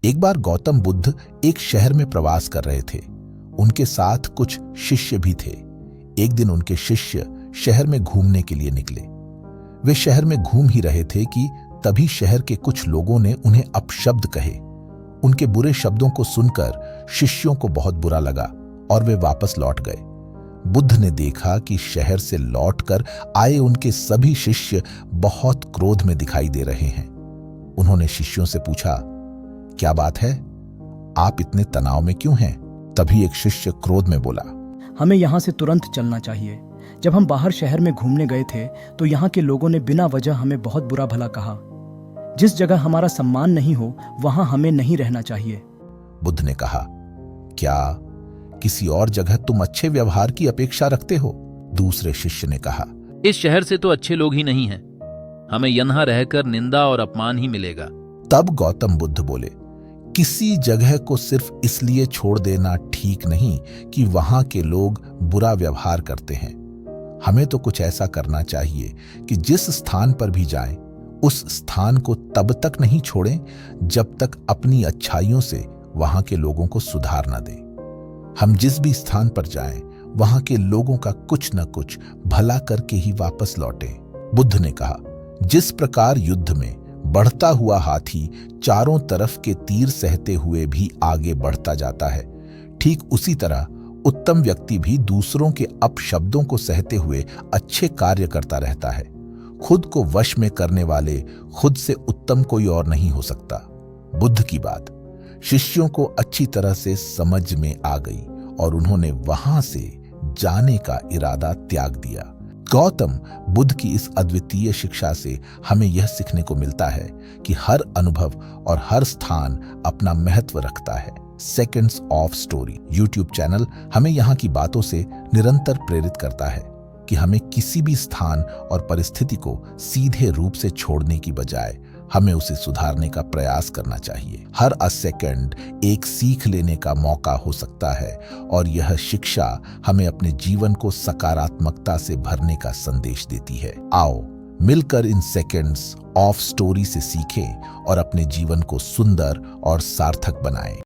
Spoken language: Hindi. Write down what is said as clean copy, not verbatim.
एक बार गौतम बुद्ध एक शहर में प्रवास कर रहे थे। उनके साथ कुछ शिष्य भी थे। एक दिन उनके शिष्य शहर में घूमने के लिए निकले। वे शहर में घूम ही रहे थे कि तभी शहर के कुछ लोगों ने उन्हें अपशब्द कहे। उनके बुरे शब्दों को सुनकर शिष्यों को बहुत बुरा लगा और वे वापस लौट गए। बुद्ध ने देखा कि शहर से लौटकर आए उनके सभी शिष्य बहुत क्रोध में दिखाई दे रहे हैं। उन्होंने शिष्यों से पूछा, क्या बात है? आप इतने तनाव में क्यों हैं? तभी एक शिष्य क्रोध में बोला, हमें यहाँ से तुरंत चलना चाहिए। जब हम बाहर शहर में घूमने गए थे तो यहाँ के लोगों ने बिना वजह हमें बहुत बुरा भला कहा। जिस जगह हमारा सम्मान नहीं हो वहां हमें नहीं रहना चाहिए। बुद्ध ने कहा, क्या किसी और जगह तुम अच्छे व्यवहार की अपेक्षा रखते हो? दूसरे शिष्य ने कहा, इस शहर से तो अच्छे लोग ही नहीं हैं। हमें यहाँ रहकर निंदा और अपमान ही मिलेगा। तब गौतम बुद्ध बोले, किसी जगह को सिर्फ इसलिए छोड़ देना ठीक नहीं कि वहां के लोग बुरा व्यवहार करते हैं। हमें तो कुछ ऐसा करना चाहिए कि जिस स्थान पर भी जाएं, उस स्थान को तब तक नहीं छोड़ें जब तक अपनी अच्छाइयों से वहां के लोगों को सुधार न दें। हम जिस भी स्थान पर जाएं, वहां के लोगों का कुछ न कुछ भला करके ही वापस लौटें। बुद्ध ने कहा, जिस प्रकार युद्ध में बढ़ता हुआ हाथी चारों तरफ के तीर सहते हुए भी आगे बढ़ता जाता है, ठीक उसी तरह उत्तम व्यक्ति भी दूसरों के अपशब्दों को सहते हुए अच्छे कार्य करता रहता है। खुद को वश में करने वाले खुद से उत्तम कोई और नहीं हो सकता। बुद्ध की बात शिष्यों को अच्छी तरह से समझ में आ गई और उन्होंने वहां से जाने का इरादा त्याग दिया। गौतम बुद्ध की इस अद्वितीय शिक्षा से हमें यह सीखने को मिलता है कि हर अनुभव और हर स्थान अपना महत्व रखता है। Seconds of story YouTube channel हमें यहाँ की बातों से निरंतर प्रेरित करता है कि हमें किसी भी स्थान और परिस्थिति को सीधे रूप से छोड़ने की बजाय हमें उसे सुधारने का प्रयास करना चाहिए। हर सेकंड एक सीख लेने का मौका हो सकता है और यह शिक्षा हमें अपने जीवन को सकारात्मकता से भरने का संदेश देती है। आओ मिलकर इन सेकंड्स ऑफ स्टोरी से सीखें और अपने जीवन को सुंदर और सार्थक बनाएं।